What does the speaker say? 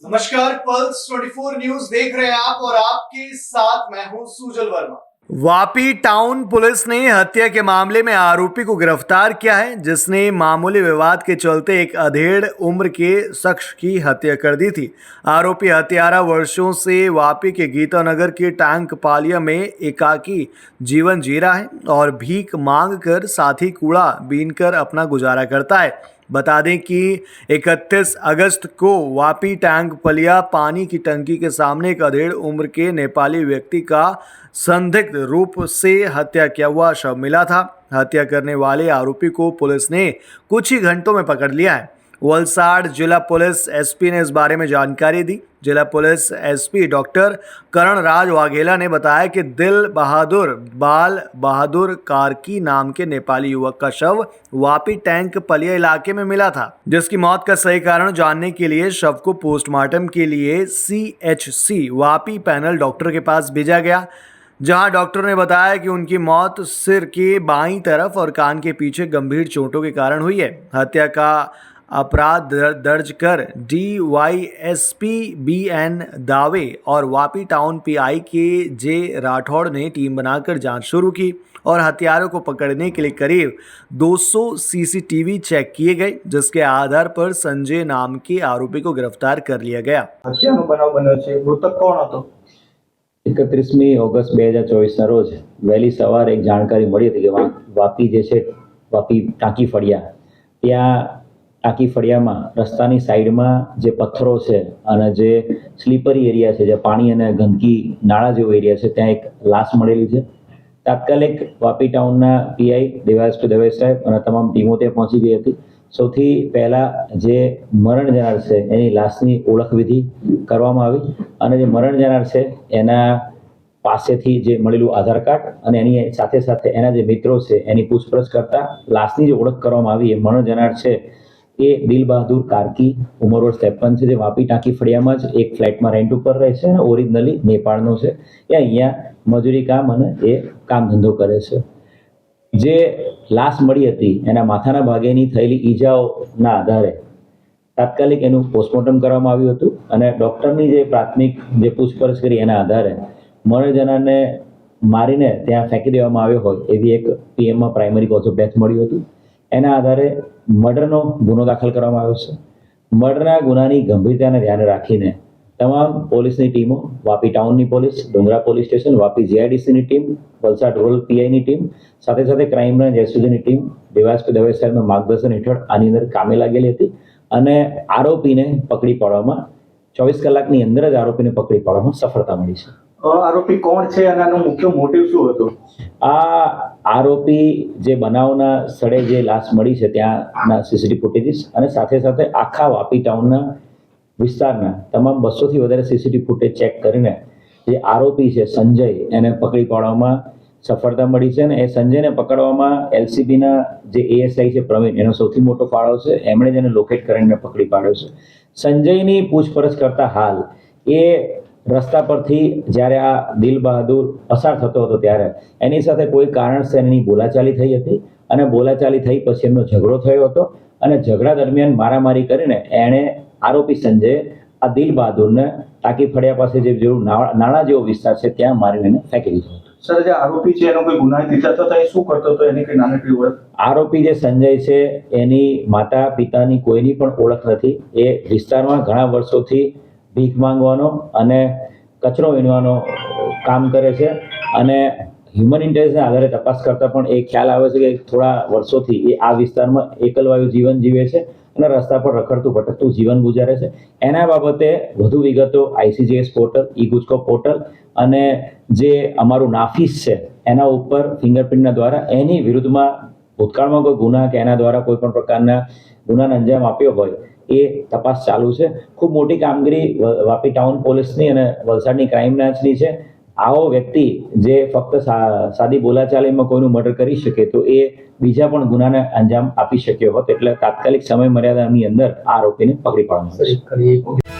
नमस्कार, pulse 24 news देख रहे हैं आप और आपके साथ मैं हूं सुजल वर्मा। वापी टाउन पुलिस ने हत्या के मामले में आरोपी को गिरफ्तार किया है, जिसने मामूली विवाद के चलते एक अधेड़ उम्र के शख्स की हत्या कर दी थी। आरोपी हत्यारा वर्षों से वापी के गीतानगर के टैंक पालिया में एकाकी जीवन जी रहा है और भीख मांग कर साथ ही कूड़ा बीनकर अपना गुजारा करता है। बता दें कि 31 अगस्त को वापी टैंक पलिया पानी की टंकी के सामने एक अधेड़ उम्र के नेपाली व्यक्ति का संदिग्ध रूप से हत्या किया हुआ शव मिला था। हत्या करने वाले आरोपी को पुलिस ने कुछ ही घंटों में पकड़ लिया है। वलसाड़ जिला पुलिस एसपी ने इस बारे में जानकारी दी। जिला पुलिस एसपी डॉक्टर करण राज वाघेला ने बताया कि दिल बहादुर बाल बहादुर कार्की नाम के नेपाली युवक का शव वापी टैंक पलिया इलाके में मिला था, जिसकी मौत का सही कारण जानने के लिए शव को पोस्टमार्टम के लिए CHC वापी पैनल डॉक्टर के पास भेजा गया, जहां डॉक्टर ने बताया कि उनकी मौत सिर के बाईं तरफ और कान के पीछे गंभीर चोटों के कारण हुई है। हत्या का अपराध दर्ज कर DYSP BN दावे और Vapi town PI KJ Rathore ने टीम बनाकर जांच शुरू की और हत्यारों को पकड़ने के लिए करीब 200 CCTV चेक किए गए, जिसके आधार पर संजय नाम के आरोपी को गिरफ्तार कर लिया गया। હત્યાનો બનાવ બન્યો છે। મૃતક કોણ હતો? 31મી ઓગસ્ટ 2024ના રોજ વહેલી સવારે એક જાણકારી મળી હતી કે વાપી જે છે વાપી ટાંકી ફળિયા ત્યાં ટાંકી ફળિયામાં રસ્તાની સાઈડમાં જે પથ્થરો છે અને જે સ્લીપરી એરિયા છે, જે પાણી અને ગંદકી નાળા જેવો એરિયા છે, ત્યાં એક લાશ મળેલી છે। તાત્કાલિક વાપી ટાઉનના PI દેવાયસ્પી દવે સાહેબ અને તમામ ટીમો ત્યાં પહોંચી ગઈ હતી। સૌથી પહેલા જે મરણ જનાર છે એની લાશની ઓળખ વિધિ કરવામાં આવી અને જે મરણ જનાર છે એના પાસેથી જે મળેલું આધાર કાર્ડ અને એની સાથે સાથે એના જે મિત્રો છે એની પૂછપરછ કરતા લાશની જે ઓળખ કરવામાં આવી એ મરણ જનાર છે એ દિલ બહાદુર કાર્કી ઉંમર વર્ષ 53 છે, જે વાપી ટાંકી ફળિયામાં જ એક ફ્લેટમાં રેન્ટ ઉપર રહે છે અને ઓરિજિનલી નેપાળનો છે। એ અહીંયા મજૂરી કામ અને એ કામ ધંધો કરે છે। જે લાશ મળી હતી એના માથાના ભાગેની થયેલી ઈજાઓના આધારે તાત્કાલિક એનું પોસ્ટમોર્ટમ કરવામાં આવ્યું હતું અને ડૉક્ટરની જે પ્રાથમિક જે પૂછપરછ કરી એના આધારે મરણ જનારને મારીને ત્યાં ફેંકી દેવામાં આવ્યો હોય એવી એક PMમાં પ્રાઇમરી કોઝ ઓફ ડેથ મળ્યું હતું। એના આધારે મર્ડરનો ગુનો દાખલ કરવામાં આવ્યો છે। મર્ડરના ગુનાની ગંભીરતાને ધ્યાને રાખીને તમામ પોલીસની ટીમો, વાપી ટાઉનની police, Dungra police station, Vapi GIDCની ટીમ, વલસાડ રૂરલ PIની ટીમ, સાથે સાથે ક્રાઇમ બ્રાન્ચ SOGની ટીમ દેવાયસ્પી દવે સાહેબના માર્ગદર્શન હેઠળ આની અંદર કામે લાગેલી હતી અને આરોપીને પકડી પાડવામાં 24 કલાકની અંદર જ આરોપીને પકડી પાડવામાં સફળતા મળી છે। આરોપી કોણ છે અને આનો મુખ્ય મોટિવ શું હતો? આ આરોપી જે બનાવના સ્થળે જે લાશ મળી છે ત્યાંના CCTV ફૂટેજીસ અને સાથે સાથે આખા વાપી ટાઉનના વિસ્તારના તમામ 200થી વધારે CCTV ફૂટેજ ચેક કરીને જે આરોપી છે સંજય એને પકડી પાડવામાં સફળતા મળી છે અને એ સંજયને પકડવામાં LCBના જે ASI છે પ્રવીણ એનો સૌથી મોટો ફાળો છે। એમણે જેને લોકેટ કરીને પકડી પાડ્યો છે। સંજયની પૂછપરછ કરતા હાલ એ રસ્તા પરથી જ્યારે આ દિલ બહાદુર પસાર થતો હતો ત્યારે એની સાથે કોઈ કારણસર એની બોલાચાલી થઈ હતી અને બોલાચાલી થઈ પછી એમનો ઝઘડો થયો હતો અને ઝઘડા દરમિયાન મારામારી કરીને એણે આરોપી સંજય આ દિલ બહાદુરને ટાંકી ફળિયા પાસે જે જેવું નાળા જેવો વિસ્તાર છે ત્યાં મારીને એને ફેંકી દીધો હતો। સર, જે આરોપી છે એનો કોઈ ગુનાહિત ઇતિહાસ હતો? એ શું કરતો હતો? એની કોઈ નાનકડી ઓળખ? આરોપી જે સંજય છે એની માતા પિતાની કોઈની પણ ઓળખ નથી। એ વિસ્તારમાં ઘણા વર્ષોથી ભીખ માંગવાનો અને કચરો વીણવાનો કામ કરે છે અને હ્યુમન ઇન્ટેલિજન્સના આધારે તપાસ કરતાં પણ એ ખ્યાલ આવે છે કે થોડા વર્ષોથી એ આ વિસ્તારમાં એકલવાયુ જીવન જીવે છે અને રસ્તા પર રખડતું ભટકતું જીવન ગુજારે છે। એના બાબતે વધુ વિગતો ICJS પોર્ટલ, ઈ-ગુજકો પોર્ટલ અને જે અમારું નાફીસ છે એના ઉપર ફિંગરપ્રિન્ટના દ્વારા એની વિરુદ્ધમાં ભૂતકાળમાં કોઈ ગુના કે એના દ્વારા કોઈ પણ પ્રકારના ગુનાને અંજામ આપ્યો હોય એ તપાસ ચાલુ છે। ખૂબ મોટી કામગીરી વાપી ટાઉન પોલીસની અને વલસાડની ક્રાઇમ બ્રાન્ચની છે। આવો વ્યક્તિ જે ફક્ત સાદી બોલાચાલીમાં કોઈનું મર્ડર કરી શકે તો એ બીજા પણ ગુનાને અંજામ આપી શક્યો હોત, એટલે તાત્કાલિક સમય મર્યાદાની અંદર આ આરોપીને પકડી પાડવામાં આવશે।